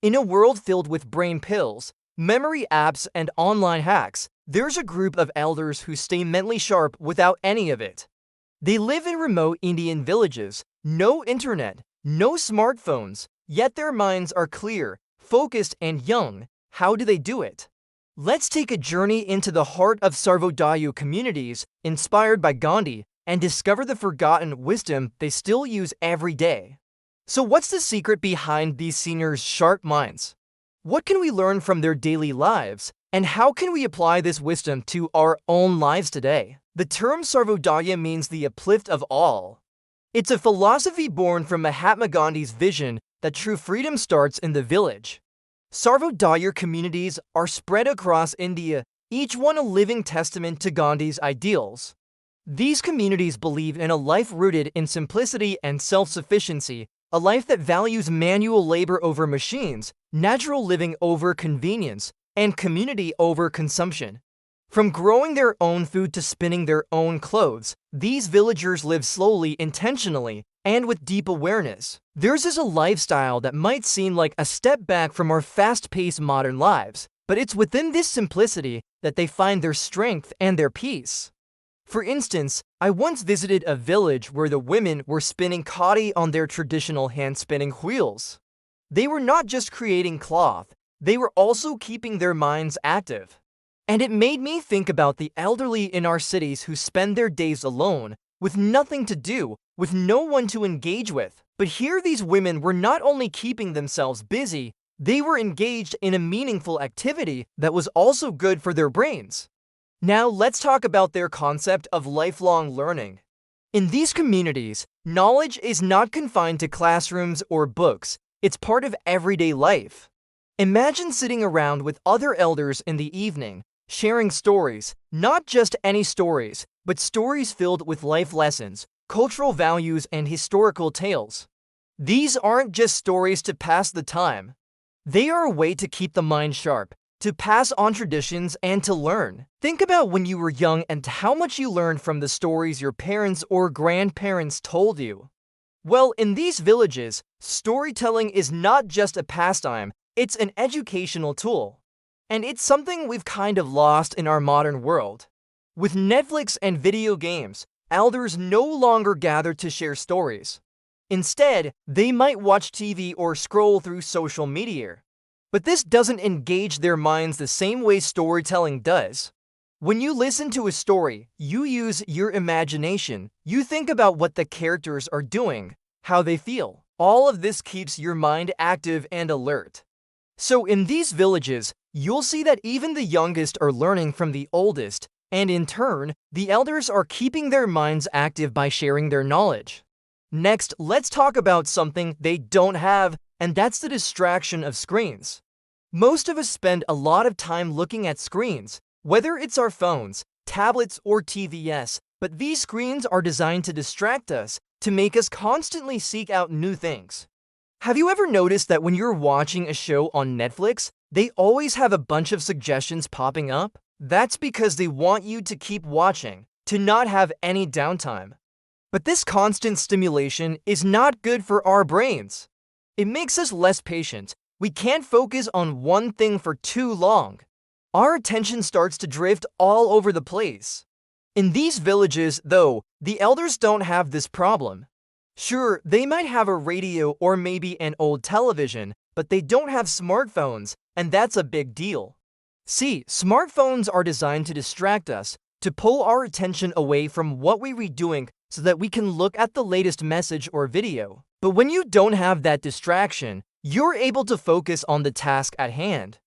In a world filled with brain pills, memory apps, and online hacks, there's a group of elders who stay mentally sharp without any of it. They live in remote Indian villages, no internet, no smartphones, yet their minds are clear, focused, and young. How do they do it? Let's take a journey into the heart of Sarvodaya communities, inspired by Gandhi, and discover the forgotten wisdom they still use every day. So what's the secret behind these seniors' sharp minds? What can we learn from their daily lives? And how can we apply this wisdom to our own lives today? The term Sarvodaya means the uplift of all. It's a philosophy born from Mahatma Gandhi's vision that true freedom starts in the village. Sarvodaya communities are spread across India, each one a living testament to Gandhi's ideals. These communities believe in a life rooted in simplicity and self-sufficiency, a life that values manual labor over machines, natural living over convenience, and community over consumption. From growing their own food to spinning their own clothes, these villagers live slowly, intentionally, and with deep awareness. Theirs is a lifestyle that might seem like a step back from our fast-paced modern lives, but it's within this simplicity that they find their strength and their peace. For instance, I once visited a village where the women were spinning khadi on their traditional hand-spinning wheels. They were not just creating cloth, they were also keeping their minds active. And it made me think about the elderly in our cities who spend their days alone, with nothing to do, with no one to engage with. But here these women were not only keeping themselves busy, they were engaged in a meaningful activity that was also good for their brains. Now let's talk about their concept of lifelong learning. In these communities, knowledge is not confined to classrooms or books, it's part of everyday life. Imagine sitting around with other elders in the evening, sharing stories, not just any stories, but stories filled with life lessons, cultural values, and historical tales. These aren't just stories to pass the time. They are a way to keep the mind sharp, to pass on traditions, and to learn. Think about when you were young and how much you learned from the stories your parents or grandparents told you. Well, in these villages, storytelling is not just a pastime, it's an educational tool. And it's something we've kind of lost in our modern world. With Netflix and video games, elders no longer gather to share stories. Instead, they might watch TV or scroll through social media. But this doesn't engage their minds the same way storytelling does. When you listen to a story, you use your imagination. You think about what the characters are doing, how they feel. All of this keeps your mind active and alert. So in these villages, you'll see that even the youngest are learning from the oldest, and in turn, the elders are keeping their minds active by sharing their knowledge. Next, let's talk about something they don't have, and that's the distraction of screens. Most of us spend a lot of time looking at screens, whether it's our phones, tablets, or TVs, but these screens are designed to distract us, to make us constantly seek out new things. Have you ever noticed that when you're watching a show on Netflix, they always have a bunch of suggestions popping up? That's because they want you to keep watching, to not have any downtime. But this constant stimulation is not good for our brains. It makes us less patient. We can't focus on one thing for too long. Our attention starts to drift all over the place. In these villages, though, the elders don't have this problem. Sure, they might have a radio or maybe an old television, but they don't have smartphones, and that's a big deal. See, smartphones are designed to distract us, to pull our attention away from what we were doing so that we can look at the latest message or video. But when you don't have that distraction, you're able to focus on the task at hand.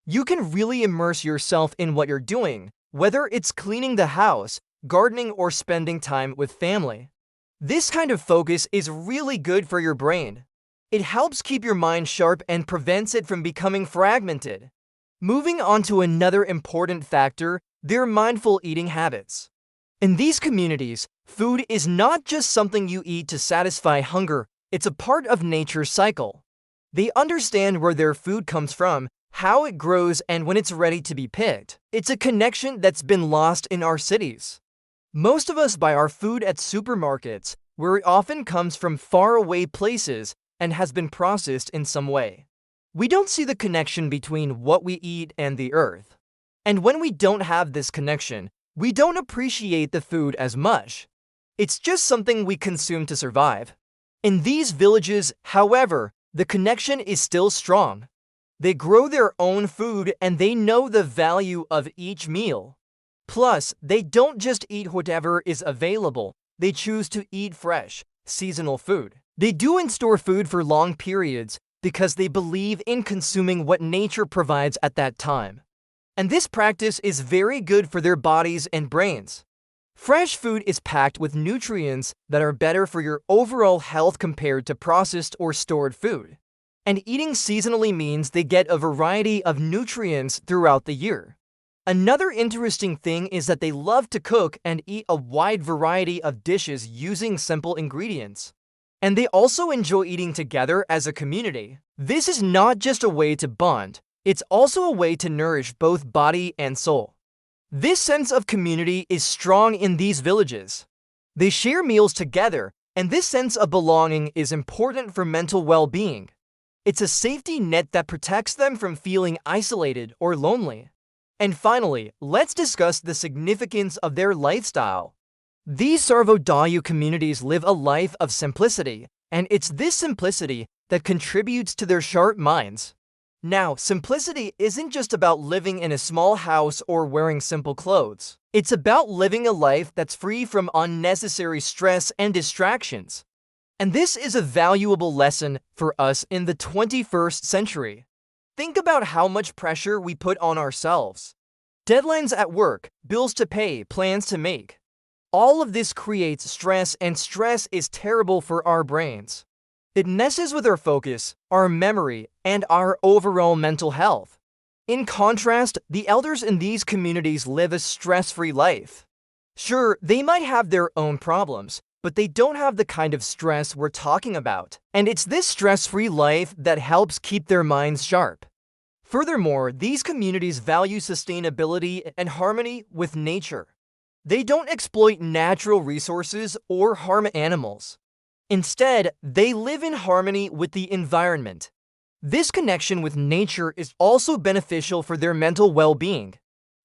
You can really immerse yourself in what you're doing, whether it's cleaning the house, gardening, or spending time with family. This kind of focus is really good for your brain. It helps keep your mind sharp and prevents it from becoming fragmented. Moving on to another important factor, their mindful eating habits. In these communities, food is not just something you eat to satisfy hunger, it's a part of nature's cycle. They understand where their food comes from, how it grows, and when it's ready to be picked. It's a connection that's been lost in our cities. Most of us buy our food at supermarkets, where it often comes from faraway places and has been processed in some way. We don't see the connection between what we eat and the earth. And when we don't have this connection, we don't appreciate the food as much. It's just something we consume to survive. In these villages, however, the connection is still strong. They grow their own food and they know the value of each meal. Plus, they don't just eat whatever is available, they choose to eat fresh, seasonal food. They do and store food for long periods because they believe in consuming what nature provides at that time. And this practice is very good for their bodies and brains. Fresh food is packed with nutrients that are better for your overall health compared to processed or stored food. And eating seasonally means they get a variety of nutrients throughout the year. Another interesting thing is that they love to cook and eat a wide variety of dishes using simple ingredients. And they also enjoy eating together as a community. This is not just a way to bond, it's also a way to nourish both body and soul. This sense of community is strong in these villages. They share meals together, and this sense of belonging is important for mental well-being. It's a safety net that protects them from feeling isolated or lonely. And finally, let's discuss the significance of their lifestyle. These Sarvodaya communities live a life of simplicity, and it's this simplicity that contributes to their sharp minds. Now, simplicity isn't just about living in a small house or wearing simple clothes. It's about living a life that's free from unnecessary stress and distractions. And this is a valuable lesson for us in the 21st century. Think about how much pressure we put on ourselves. Deadlines at work, bills to pay, plans to make. All of this creates stress, and stress is terrible for our brains. It messes with our focus, our memory, and our overall mental health. In contrast, the elders in these communities live a stress-free life. Sure, they might have their own problems, but they don't have the kind of stress we're talking about. And it's this stress-free life that helps keep their minds sharp. Furthermore, these communities value sustainability and harmony with nature. They don't exploit natural resources or harm animals. Instead, they live in harmony with the environment. This connection with nature is also beneficial for their mental well-being.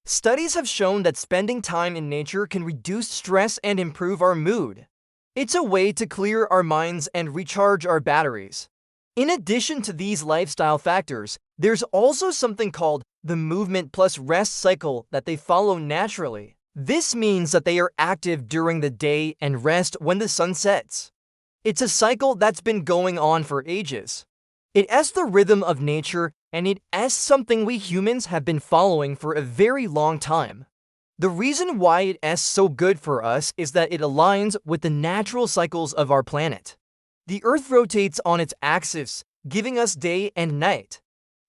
Studies have shown that spending time in nature can reduce stress and improve our mood. It's a way to clear our minds and recharge our batteries. In addition to these lifestyle factors, there's also something called the movement plus rest cycle that they follow naturally. This means that they are active during the day and rest when the sun sets. It's a cycle that's been going on for ages. It's the rhythm of nature, and it's something we humans have been following for a very long time. The reason why it's so good for us is that it aligns with the natural cycles of our planet. The Earth rotates on its axis, giving us day and night.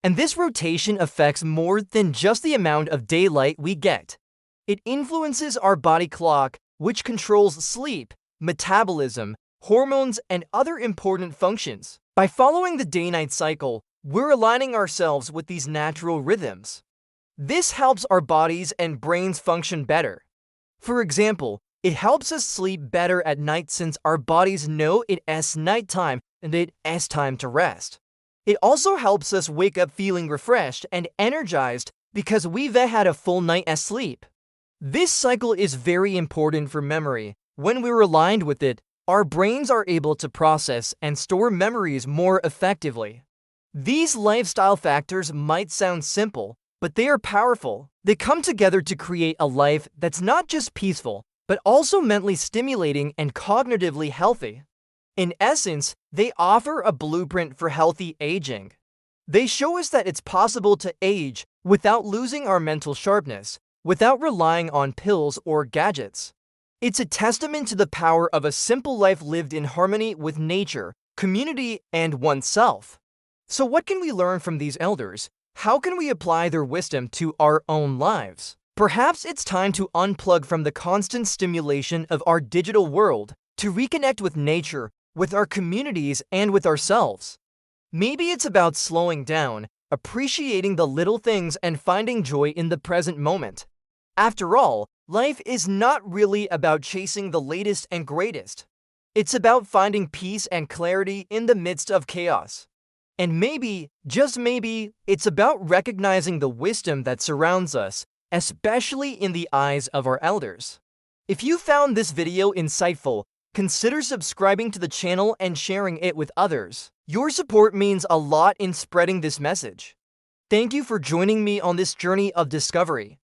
And this rotation affects more than just the amount of daylight we get. It influences our body clock, which controls sleep, metabolism, hormones, and other important functions. By following the day-night cycle, we're aligning ourselves with these natural rhythms. This helps our bodies and brains function better. For example, it helps us sleep better at night since our bodies know it's nighttime and it's time to rest. It also helps us wake up feeling refreshed and energized because we've had a full night's sleep. This cycle is very important for memory. When we're aligned with it, our brains are able to process and store memories more effectively. These lifestyle factors might sound simple, but they are powerful. They come together to create a life that's not just peaceful, but also mentally stimulating and cognitively healthy. In essence, they offer a blueprint for healthy aging. They show us that it's possible to age without losing our mental sharpness, without relying on pills or gadgets. It's a testament to the power of a simple life lived in harmony with nature, community, and oneself. So what can we learn from these elders? How can we apply their wisdom to our own lives? Perhaps it's time to unplug from the constant stimulation of our digital world to reconnect with nature, with our communities, and with ourselves. Maybe it's about slowing down, appreciating the little things, and finding joy in the present moment. After all, life is not really about chasing the latest and greatest. It's about finding peace and clarity in the midst of chaos. And maybe, just maybe, it's about recognizing the wisdom that surrounds us, especially in the eyes of our elders. If you found this video insightful, consider subscribing to the channel and sharing it with others. Your support means a lot in spreading this message. Thank you for joining me on this journey of discovery.